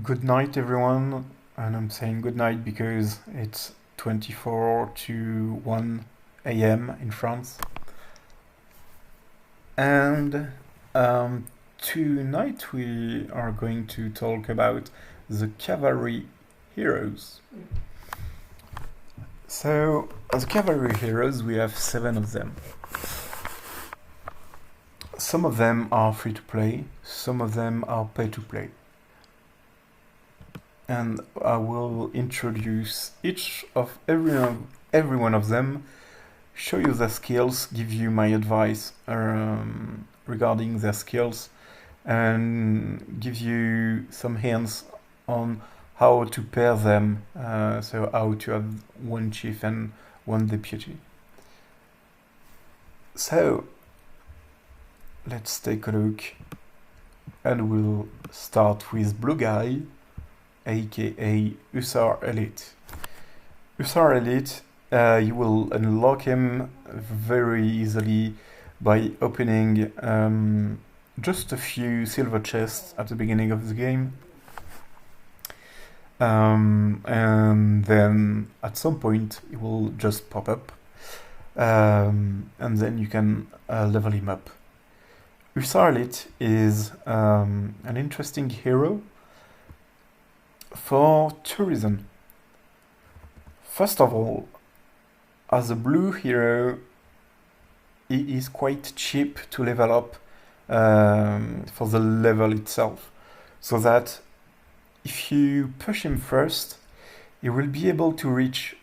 Good night, everyone. And I'm saying good night because it's 24 to 1 a.m. in France. And tonight we are going to talk about the cavalry heroes. So, as cavalry heroes, we have 7 of them. Some of them are free to play, some of them are pay to play. And I will introduce every one of them, show you their skills, give you my advice regarding their skills, and give you some hints on how to pair them, so how to have one chief and one deputy. So, let's take a look, and we'll start with Blue Guy, aka Usar Elite. Usar Elite, you will unlock him very easily by opening just a few silver chests at the beginning of the game. And then at some point it will just pop up, and then you can level him up. Usar Elite is an interesting hero for 2 reasons. First of all, as a blue hero, he is quite cheap to level up for the level itself, so that if you push him first, he will be able to reach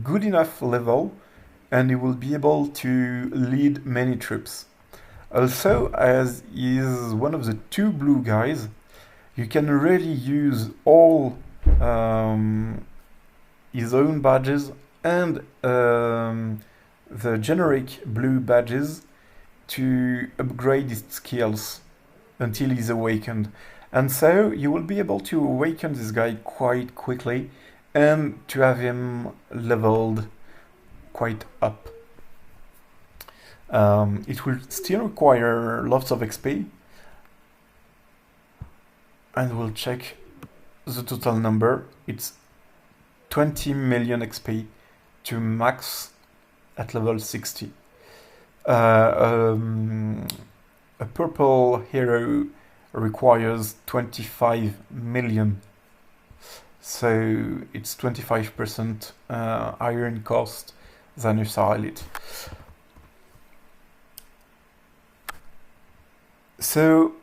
good enough level and he will be able to lead many troops. Also, as he is one of the 2 blue guys, you can really use all his own badges and the generic blue badges to upgrade his skills until he's awakened. And so you will be able to awaken this guy quite quickly and to have him leveled quite up. It will still require lots of XP, and we'll check the total number. It's 20 million XP to max at level 60. A purple hero requires 25 million, so it's 25% higher in cost than Usar Elite. So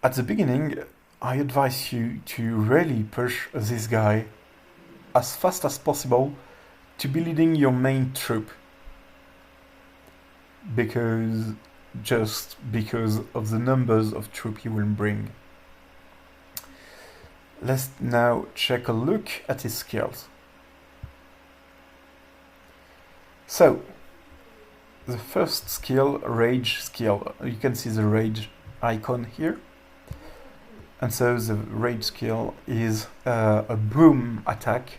at the beginning, I advise you to really push this guy as fast as possible to be leading your main troop, just because of the numbers of troops he will bring. Let's now check a look at his skills. So, the first skill, Rage skill. You can see the Rage icon here. And so the Rage skill is a broom attack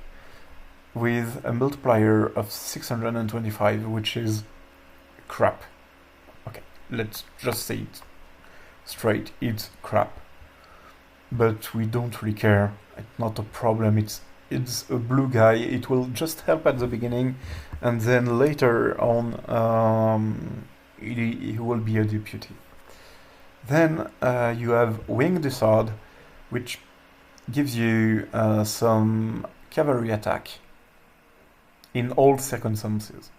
with a multiplier of 625, which is crap. Okay, let's just say it straight, it's crap. But we don't really care, it's not a problem, it's a blue guy, it will just help at the beginning, and then later on he will be a deputy. Then you have Winged Usar, which gives you some cavalry attack in all circumstances.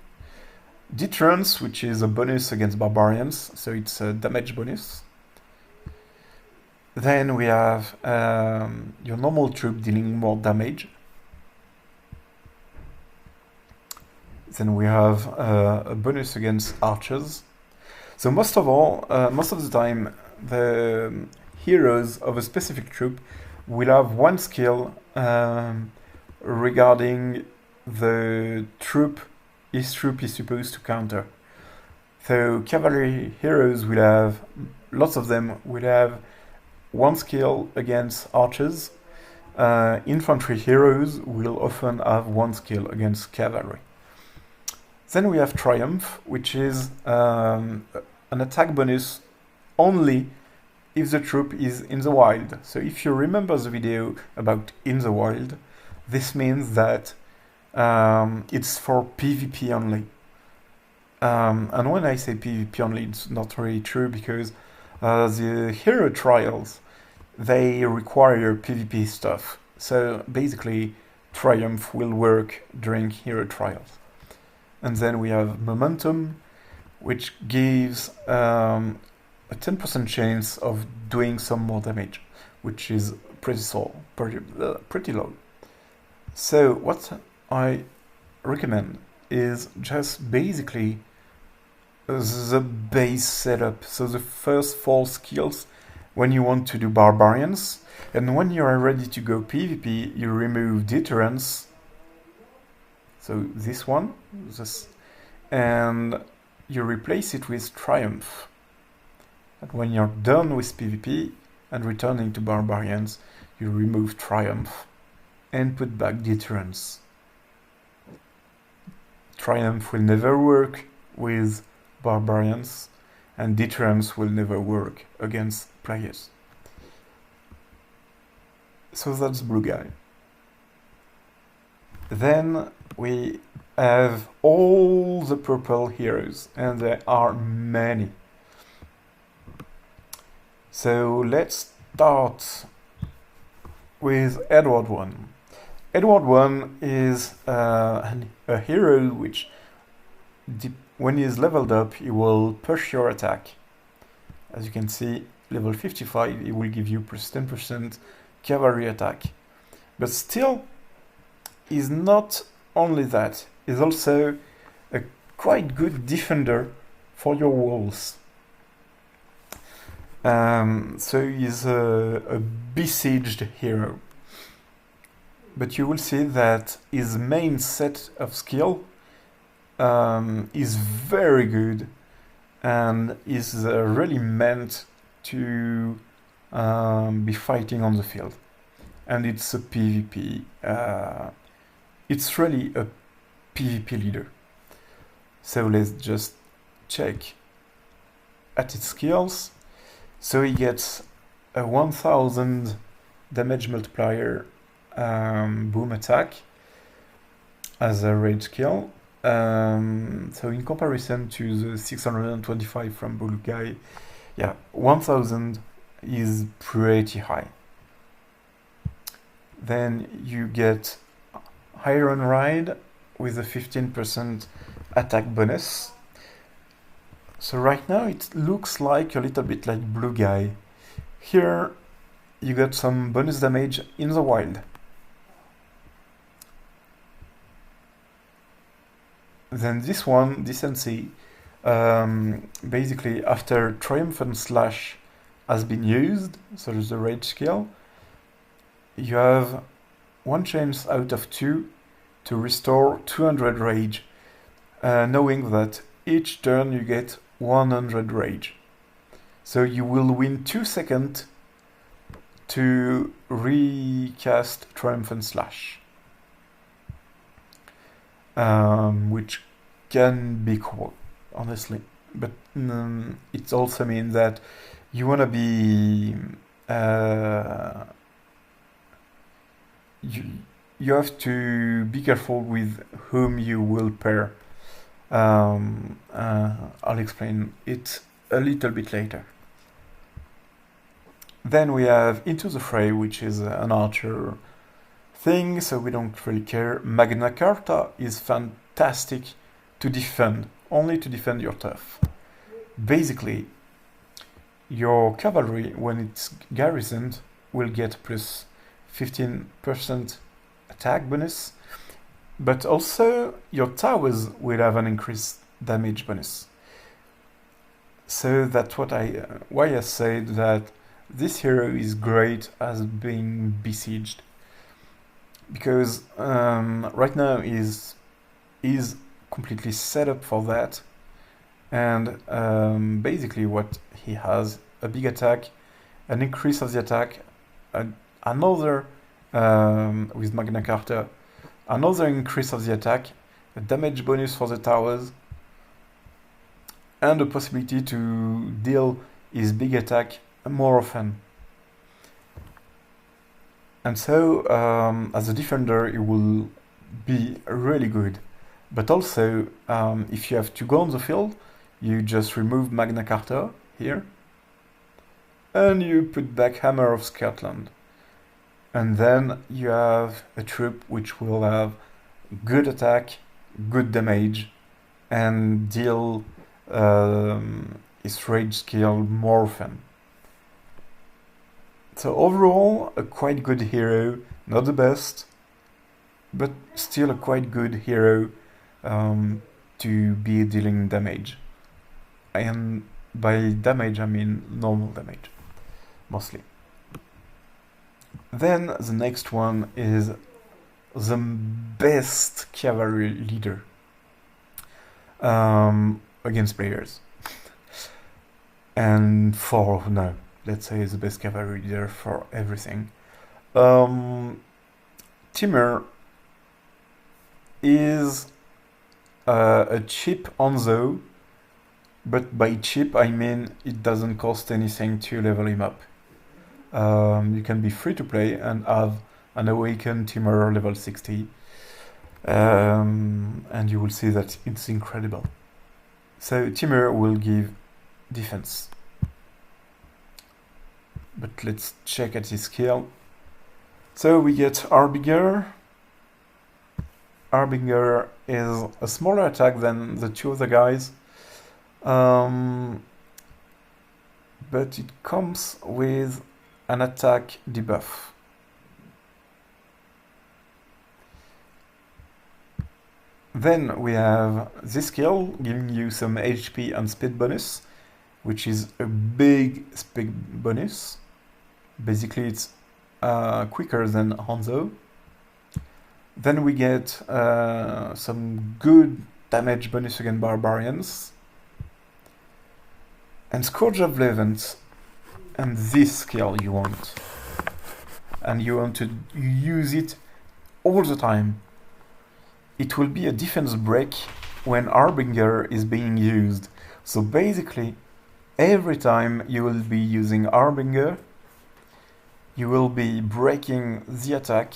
Deterrence, which is a bonus against barbarians, so it's a damage bonus. Then we have your normal troop dealing more damage. Then we have a bonus against archers. So most of the time, the heroes of a specific troop will have one skill regarding the troop his troop is supposed to counter. So cavalry heroes will have, lots of them will have one skill against archers. Infantry heroes will often have one skill against cavalry. Then we have Triumph, which is an attack bonus only if the troop is in the wild. So if you remember the video about in the wild, this means that it's for PvP only. And when I say PvP only, it's not really true, because the hero trials, they require PvP stuff. So basically, Triumph will work during hero trials. And then we have Momentum, which gives a 10% chance of doing some more damage, which is pretty low. So what I recommend is just basically the base setup. So the first 4 skills when you want to do barbarians, and when you are ready to go PvP, you remove deterrence. So this one, and you replace it with triumph. And when you're done with PvP and returning to barbarians, you remove triumph and put back deterrence. Triumph will never work with barbarians, and deterrence will never work against players. So that's blue guy. Then we have all the purple heroes, and there are many. So let's start with Edward 1. Edward 1 is a hero which, when he is leveled up, he will push your attack. As you can see, level 55, he will give you plus 10% cavalry attack. But still, he's not only that, he's also a quite good defender for your walls. So he's a besieged hero. But you will see that his main set of skill is very good and is really meant to be fighting on the field. And it's a PvP. It's really a PvP leader. So let's just check at its skills. So he gets a 1000 damage multiplier boom attack as a rage skill. So in comparison to the 625 from Blue Guy, yeah, 1000 is pretty high. Then you get Iron Ride with a 15% attack bonus. So right now it looks like a little bit like Blue Guy. Here you got some bonus damage in the wild. Then this one, Decency, basically after Triumphant Slash has been used, so there's the rage skill, you have 1 chance out of 2 to restore 200 rage, knowing that each turn you get 100 rage. So you will win 2 seconds to recast Triumphant Slash. Which can be cool, honestly. But it also means that you want to be... you have to be careful with whom you will pair. I'll explain it a little bit later. Then we have Into the Fray, which is an archer thing, so we don't really care. Magna Carta is fantastic to defend, only to defend your turf. Basically, your cavalry, when it's garrisoned, will get plus 15% attack bonus, but also your towers will have an increased damage bonus. So that's why I said that this hero is great as being besieged, because right now is completely set up for that, and basically what he has, a big attack, an increase of the attack, another with Magna Carta, another increase of the attack, a damage bonus for the towers, and the possibility to deal his big attack more often. And so, as a defender, it will be really good. But also, if you have to go on the field, you just remove Magna Carta here, and you put back Hammer of Scotland. And then you have a troop which will have good attack, good damage, and deal his rage skill more often. So overall, a quite good hero, not the best, but still a quite good hero to be dealing damage. And by damage I mean normal damage, mostly. Then the next one is the best cavalry leader against players. And for now, let's say the best cavalry leader for everything. Temur is a cheap Hanzo, but by cheap I mean it doesn't cost anything to level him up. You can be free to play and have an awakened Temur level 60, and you will see that it's incredible. So Temur will give defense. But let's check at his skill. So we get Harbinger. Harbinger is a smaller attack than the two other guys, but it comes with an attack debuff. Then we have this skill giving you some HP and speed bonus, which is a big speed bonus. Basically it's quicker than Hanzo. Then we get some good damage bonus against barbarians. And Scourge of Levant, and this skill you want. And you want to use it all the time. It will be a defense break when Harbinger is being used. So basically, every time you will be using Harbinger, you will be breaking the attack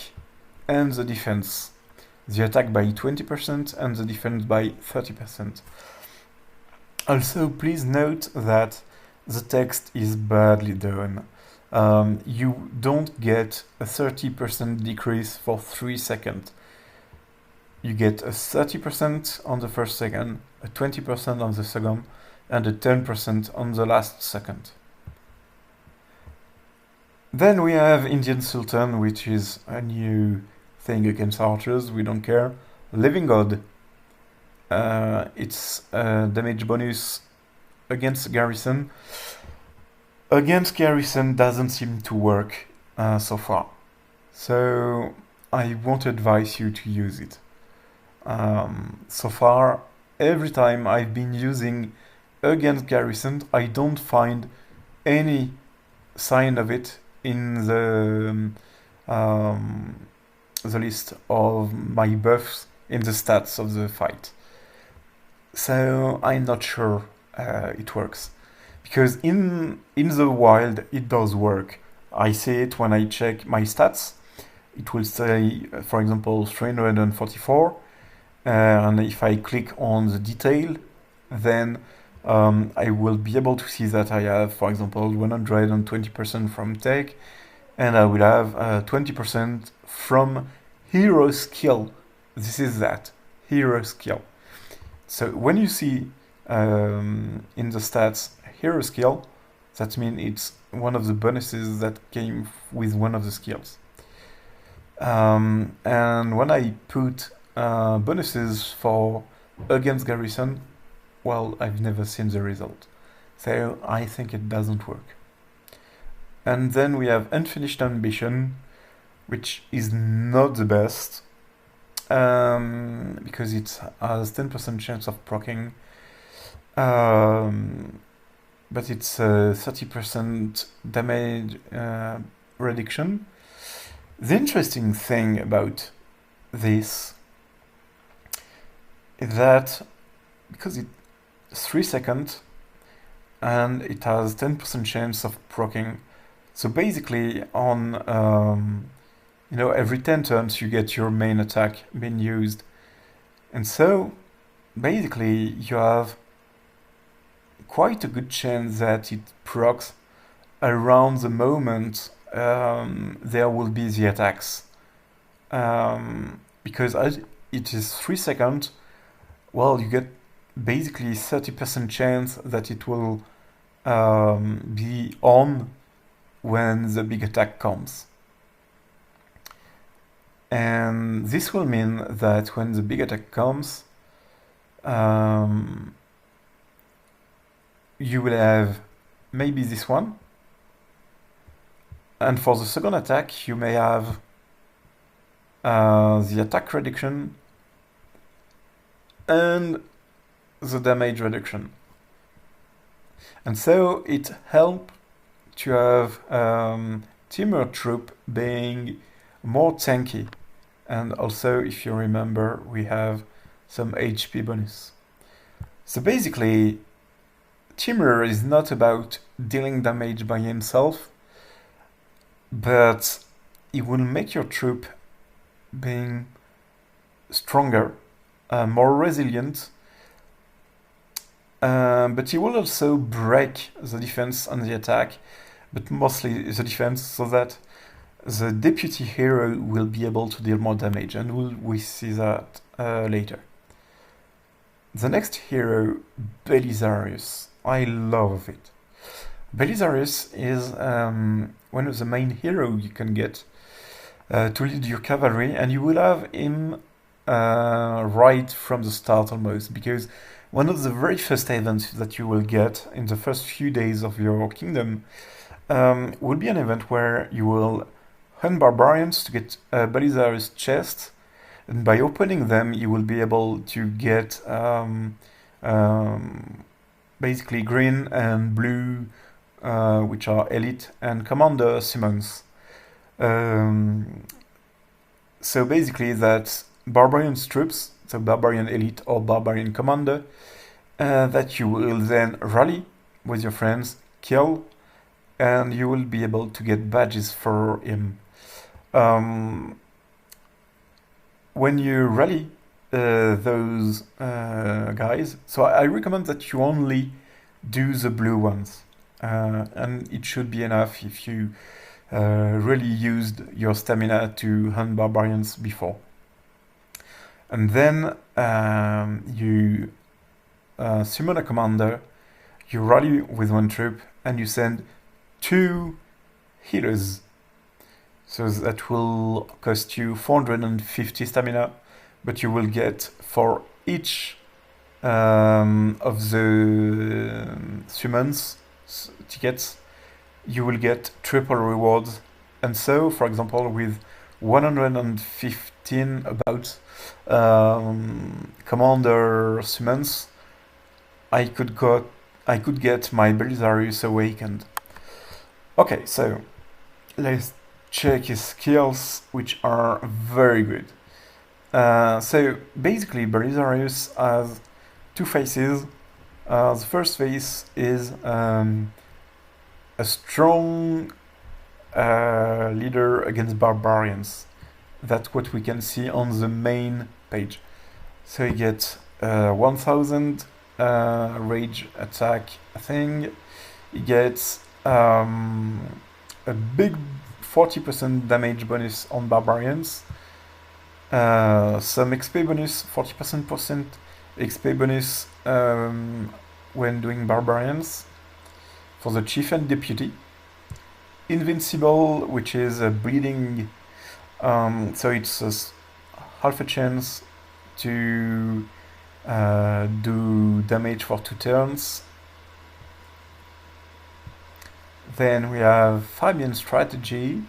and the defense. The attack by 20% and the defense by 30%. Also, please note that the text is badly done. You don't get a 30% decrease for 3 seconds. You get a 30% on the first second, a 20% on the second, and a 10% on the last second. Then we have Indian Sultan, which is a new thing against archers, we don't care. Living God. It's a damage bonus against garrison. Against garrison doesn't seem to work so far. So I won't advise you to use it. So far, every time I've been using against garrison, I don't find any sign of it in the list of my buffs in the stats of the fight. So I'm not sure it works. Because in the wild it does work. I see it when I check my stats. It will say, for example, 344. And if I click on the detail, then I will be able to see that I have, for example, 120% from tech, and I will have 20% from hero skill. This is that, hero skill. So when you see in the stats hero skill, that means it's one of the bonuses that came with one of the skills. And when I put bonuses for against garrison, well, I've never seen the result. So I think it doesn't work. And then we have Unfinished Ambition, which is not the best, because it has 10% chance of proccing, but it's 30% damage reduction. The interesting thing about this is that because it's 3 seconds, and it has 10% chance of proccing. So basically, on every 10 turns you get your main attack being used, and so basically you have quite a good chance that it procs around the moment there will be the attacks. Because as it is 3 seconds, well, you get basically 30% chance that it will be on when the big attack comes. And this will mean that when the big attack comes, you will have maybe this one. And for the second attack, you may have the attack reduction and the damage reduction. And so it helps to have Temur troop being more tanky. And also, if you remember, we have some HP bonus. So basically, Temur is not about dealing damage by himself, but it will make your troop being stronger, more resilient, but he will also break the defense and the attack, but mostly the defense, so that the deputy hero will be able to deal more damage, and we'll see that later. The next hero, Belisarius. I love it. Belisarius is one of the main heroes you can get to lead your cavalry, and you will have him right from the start almost, because one of the very first events that you will get in the first few days of your kingdom will be an event where you will hunt barbarians to get Belisarius' chest, and by opening them you will be able to get basically green and blue, which are elite and commander summons. So basically that's barbarian's troops, so barbarian elite or barbarian commander, that you will then rally with your friends, kill, and you will be able to get badges for him. When you rally those guys, so I recommend that you only do the blue ones, and it should be enough if you really used your stamina to hunt barbarians before. And then you summon a commander, you rally with one troop, and you send 2 healers. So that will cost you 450 stamina, but you will get for each of the summons tickets, you will get triple rewards. And so, for example, with 115 about commander summons, I could get my Belisarius awakened. Okay, so let's check his skills, which are very good. So basically, Belisarius has 2 faces. The first face is a strong leader against barbarians. That's what we can see on the main page. So he gets 1000 rage attack thing. He gets a big 40% damage bonus on barbarians. Some XP bonus, 40% XP bonus when doing barbarians for the chief and deputy. Invincible, which is a bleeding, so it's half a chance to do damage for 2 turns. Then we have Fabian strategy.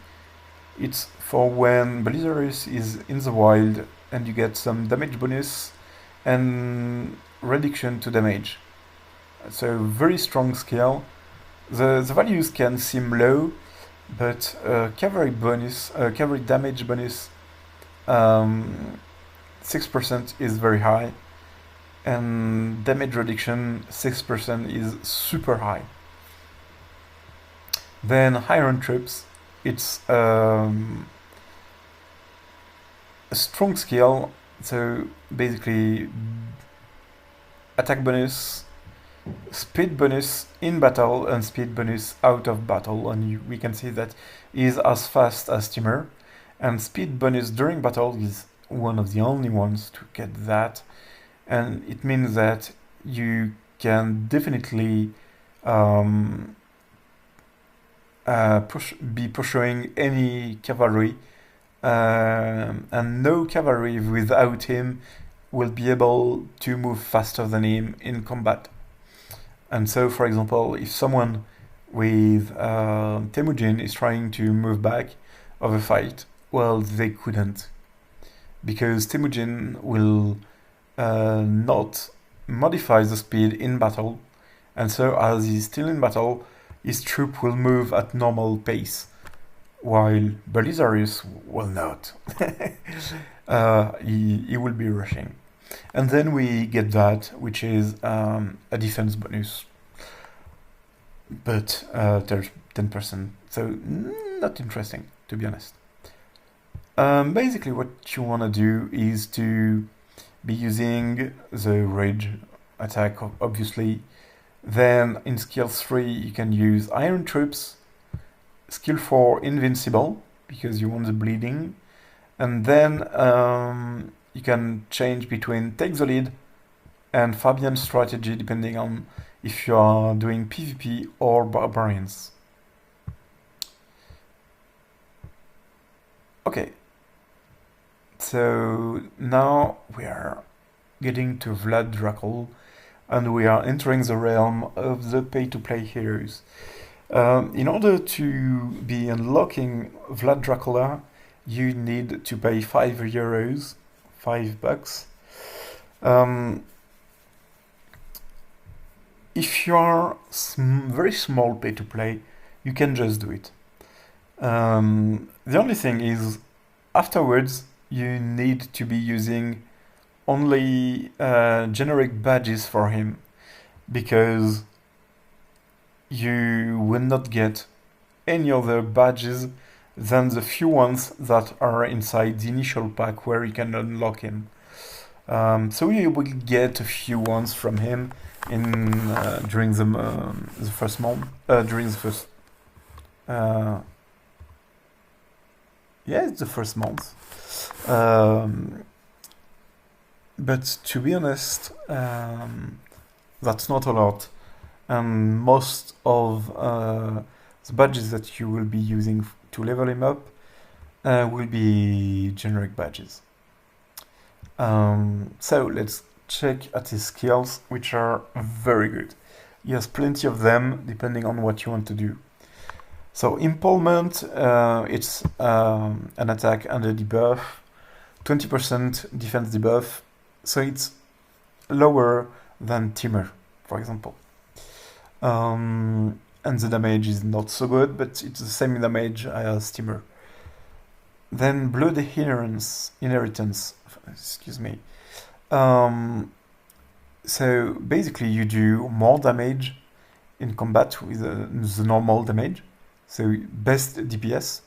It's for when Belisarius is in the wild and you get some damage bonus and reduction to damage. So very strong skill. The values can seem low, but cavalry damage bonus 6% is very high. and damage reduction 6% is super high. Then Iron Troops, it's a strong skill, so basically attack bonus, speed bonus in battle, and speed bonus out of battle, and we can see that is as fast as Temur, and speed bonus during battle is one of the only ones to get that, and it means that you can definitely be pursuing any cavalry, and no cavalry without him will be able to move faster than him in combat. And so, for example, if someone with Temujin is trying to move back of a fight, well, they couldn't, because Temujin will not modify the speed in battle, and so as he's still in battle, his troop will move at normal pace, while Belisarius will not. He will be rushing. And then we get that, which is a defense bonus, but there's 10%, so not interesting, to be honest. Basically what you want to do is to be using the rage attack, obviously. Then in skill 3 you can use Iron Troops, skill 4 Invincible, because you want the bleeding, and then you can change between Take the Lead and Fabian Strategy, depending on if you are doing PvP or Barbarians. Okay, so now we are getting to Vlad Dracul, and we are entering the realm of the pay-to-play heroes. In order to be unlocking Vlad Dracula, you need to pay €5, $5. If you are very small pay-to-play, you can just do it. The only thing is, afterwards, you need to be using only generic badges for him, because you will not get any other badges than the few ones that are inside the initial pack where you can unlock him. So you will get a few ones from him in during the first month, during the first it's the first month. But to be honest, that's not a lot, and most of the badges that you will be using to level him up will be generic badges. So let's check at his skills, which are very good. He has plenty of them, depending on what you want to do. So Impalement, it's an attack under debuff, 20% defense debuff, so it's lower than Temur, for example. And the damage is not so good, but it's the same damage as Temur. Then Blood Inheritance, excuse me. So basically you do more damage in combat with the normal damage. So best DPS,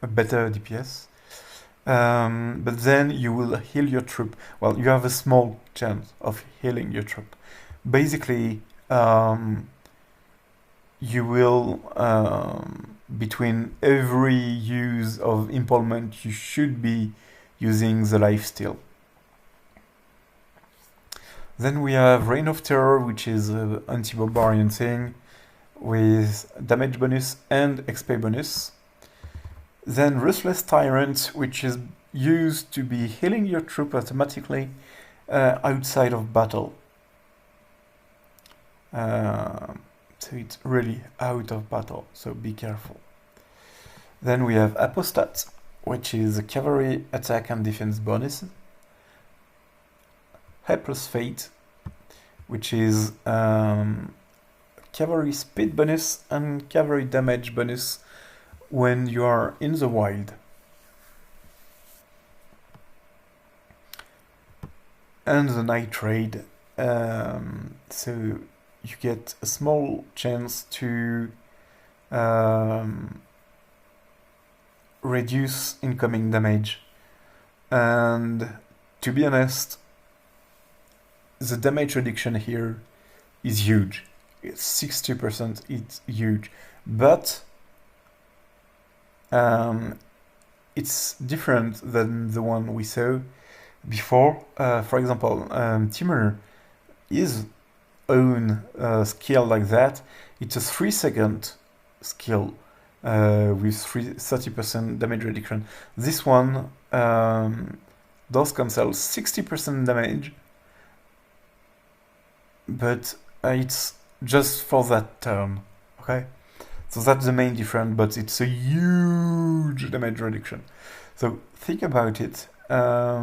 a better DPS. But then you will heal your troop. Well, you have a small chance of healing your troop. Basically, you will, between every use of Impalement, you should be using the lifesteal. Then we have Reign of Terror, which is an anti-barbarian thing with damage bonus and XP bonus. Then Ruthless Tyrant, which is used to be healing your troop automatically outside of battle. So it's really out of battle, so be careful. Then we have Apostate, which is a cavalry attack and defense bonus. Helpless Fate, which is cavalry speed bonus and cavalry damage bonus when you are in the wild. and the nitrate, so you get a small chance to reduce incoming damage. And to be honest, the damage reduction here is huge. It's 60%, it's huge. But it's different than the one we saw before. For example, Temur, his own skill like that, it's a 3-second skill with 30% damage reduction. This one does cancel 60% damage, but it's just for that turn, okay? So that's the main difference, but it's a huge damage reduction. So think about it. But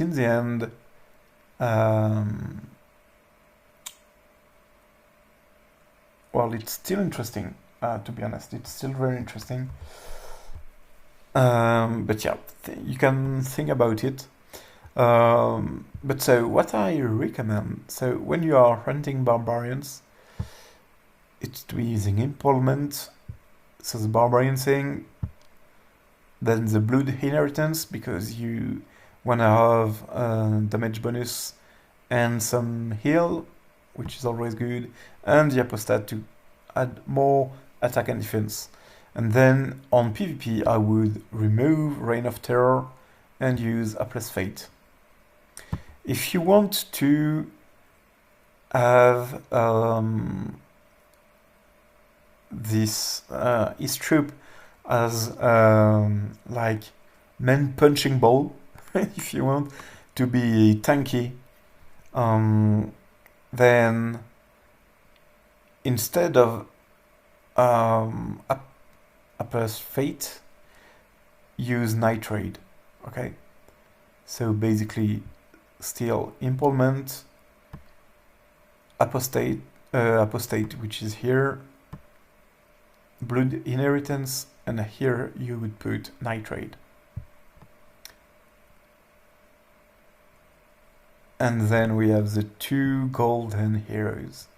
in the end, well, it's still interesting, to be honest. It's still very interesting. But yeah, you can think about it. But so what I recommend, so when you are hunting barbarians, it's to be using impalement, so the barbarian thing, then the blood inheritance, because you want to have damage bonus and some heal, which is always good, and the apostate to add more attack and defense. And then on PvP I would remove Reign of Terror and use Appless Fate. If you want to have this his troop as like main punching ball, if you want to be tanky, then instead of Appless Fate, use Nitrate. Okay, so basically still impalement, apostate, which is here, blood inheritance, and here you would put nitrate. And then we have the two golden heroes.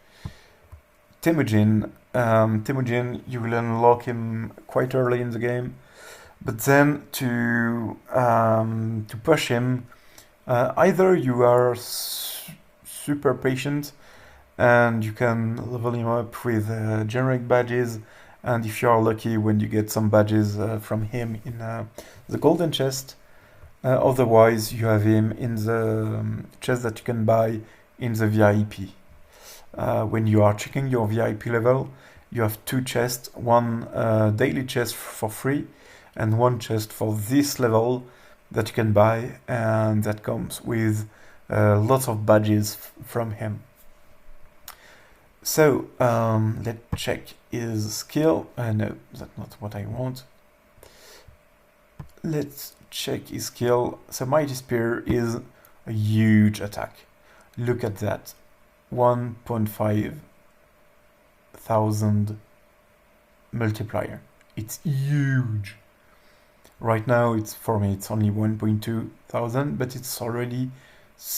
Temujin. Temujin, you will unlock him quite early in the game, but then to push him, either you are super patient and you can level him up with generic badges, and if you are lucky when you get some badges from him in the golden chest, otherwise you have him in the chest that you can buy in the VIP. When you are checking your VIP level, you have two chests, one daily chest for free and one chest for this level that you can buy, and that comes with lots of badges from him. So let's check his skill. No, that's not what I want. Let's check his skill. So Mighty Spear is a huge attack. Look at that. 1.5 thousand multiplier. It's huge. Right now, for me, it's only 1.2 thousand, but it's already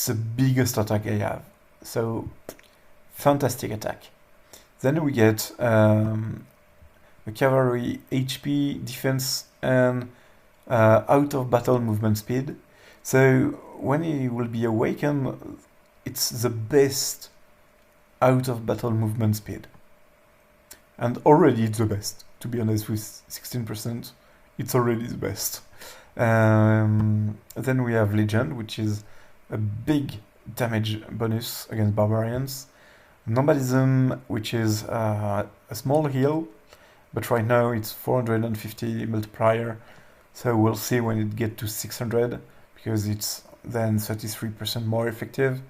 the biggest attack I have. So, fantastic attack. Then we get the Cavalry HP, defense, and out of battle movement speed. So, when he will be awakened, it's the best out of battle movement speed. And already it's the best. To be honest, with 16%, it's already the best. Then we have Legend, which is a big damage bonus against barbarians. Nomadism, which is a small heal, but right now it's 450 multiplier. So we'll see when it gets to 600, because it's then 33% more effective.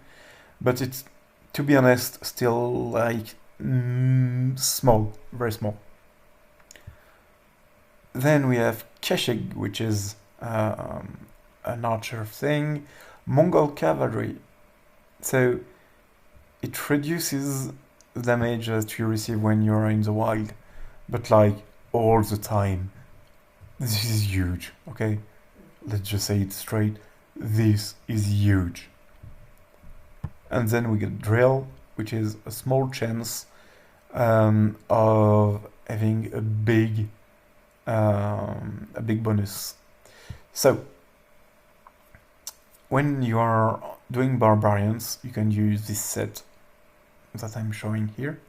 But it's, to be honest, still like small, very small. Then we have Keshig, which is an archer thing. Mongol Cavalry. So it reduces the damage that you receive when you're in the wild, but like all the time. This is huge, okay? Let's just say it straight. this is huge. And then we get drill, which is a small chance of having a big bonus. So when you are doing barbarians, you can use this set that I'm showing here.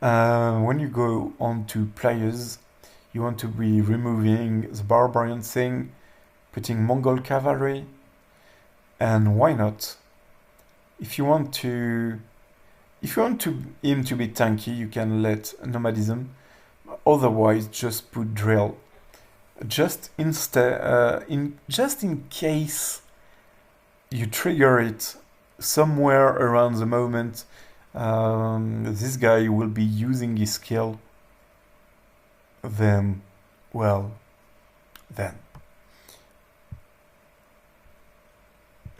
When you go on to players, you want to be removing the barbarian thing, putting Mongol cavalry, and why not? If you want him to be tanky, you can let nomadism. Otherwise, just put drill. Just in case you trigger it somewhere around the moment this guy will be using his skill, then.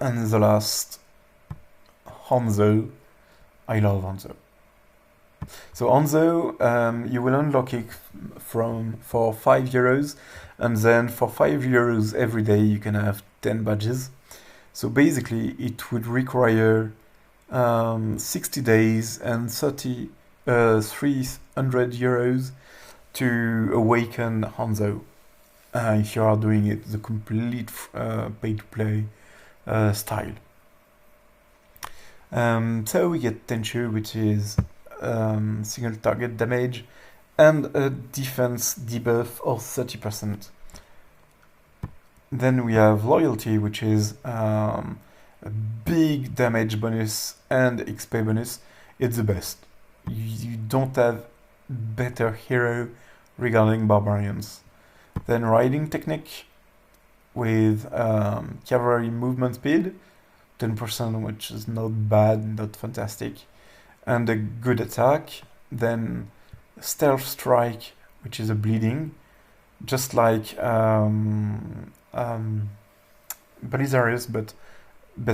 And the last, Hanzo. I love Hanzo. So Hanzo, you will unlock it for €5, and then for €5 every day you can have 10 badges. So basically it would require 60 days and €300 to awaken Hanzo if you are doing it the complete pay-to-play style. So we get Temur, which is single target damage and a defense debuff of 30%. Then we have loyalty, which is a big damage bonus and XP bonus. It's the best. You don't have better hero regarding barbarians. Then riding technique with cavalry movement speed, 10%, which is not bad, not fantastic, and a good attack. Then stealth strike, which is a bleeding, just like Belisarius, but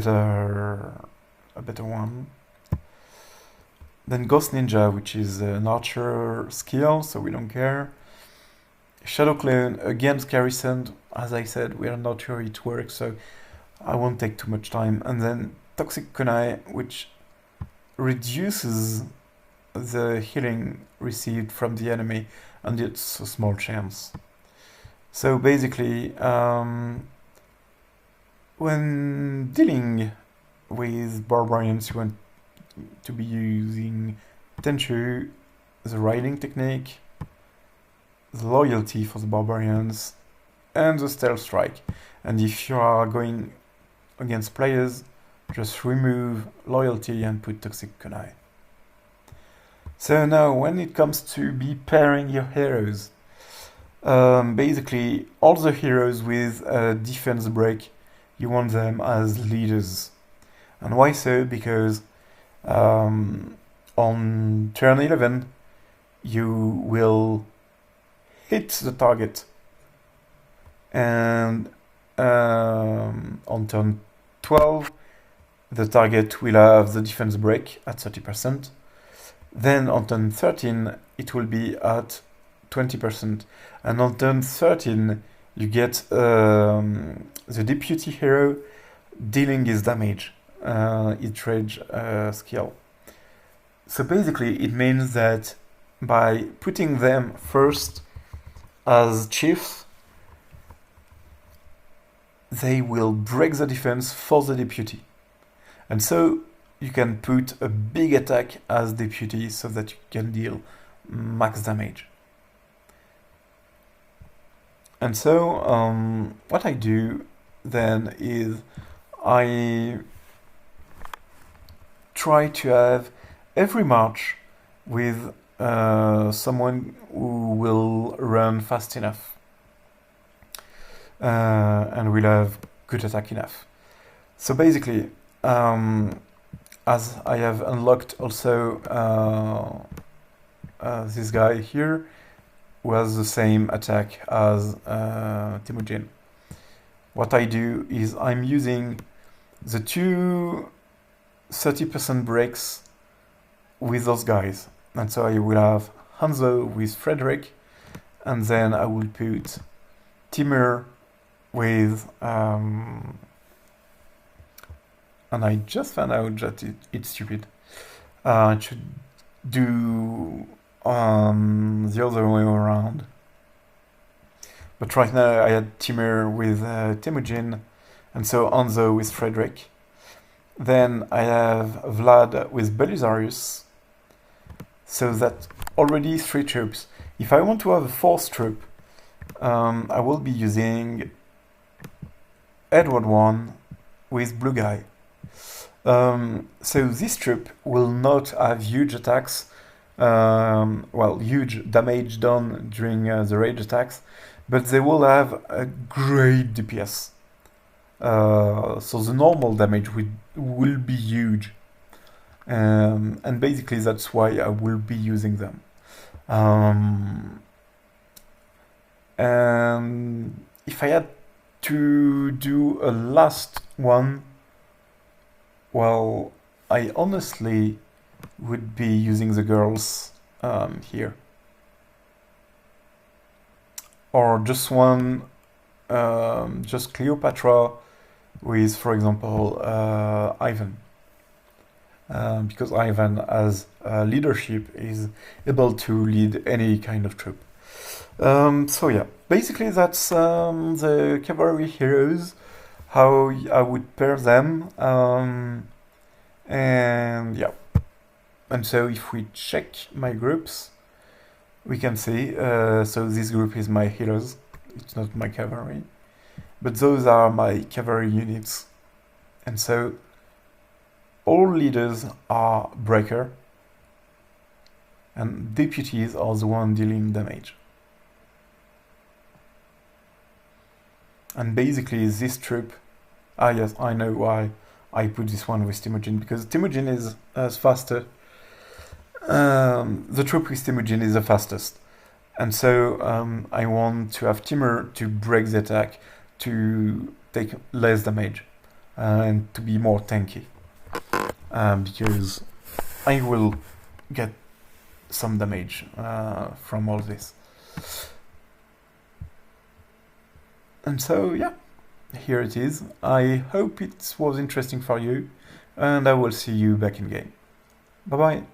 a better one. Then Ghost Ninja, which is an archer skill, so we don't care. Shadow Clone against Garrison, as I said, we are not sure it works, so I won't take too much time. And then Toxic Kunai, which reduces the healing received from the enemy, and it's a small chance. So basically, when dealing with barbarians, you want to be using Tenchu, the riding technique, the loyalty for the barbarians, and the stealth strike. And if you are going against players, just remove loyalty and put Toxic Kunai. So now, when it comes to be pairing your heroes, basically all the heroes with a defense break, you want them as leaders. And why so? Because on turn 11, you will hit the target, and on turn 12, the target will have the defense break at 30%. Then on turn 13, it will be at 20%. And on turn 13, you get the deputy hero dealing his damage, its rage skill. So basically, it means that by putting them first as chiefs, they will break the defense for the deputy. And so you can put a big attack as deputy so that you can deal max damage. And so what I do then is I try to have every march with someone who will run fast enough and will have good attack enough. So basically, as I have unlocked also this guy here, who has the same attack as Temujin. What I do is I'm using the two 30% breaks with those guys. And so I will have Hanzo with Frederick, and then I will put Temur with and I just found out that it's stupid. It should do the other way around. But right now I had Temur with Temujin, and so Hanzo with Frederick. Then I have Vlad with Belisarius. So that already 3 troops. If I want to have a 4th troop, I will be using Edward I with Blue Guy. So this troop will not have huge attacks, huge damage done during the rage attacks, but they will have a great DPS. So the normal damage will be huge. And basically that's why I will be using them. And if I had to do a last one, well, I honestly would be using the girls here. Or just one, just Cleopatra with, for example, Ivan. Because Ivan, as leadership, is able to lead any kind of troop. So yeah, basically that's the cavalry heroes, how I would pair them, and yeah. And so if we check my groups, we can see, so this group is my heroes, it's not my cavalry, but those are my cavalry units. And so all leaders are breaker, and deputies are the one dealing damage. And basically this troop, yes, I know why I put this one with Temujin, because Temujin is faster. The troop with Temujin is the fastest. And so I want to have Temur to break the attack, to take less damage, and to be more tanky. Because I will get some damage from all this. And so, yeah, here it is. I hope it was interesting for you, and I will see you back in game. Bye bye.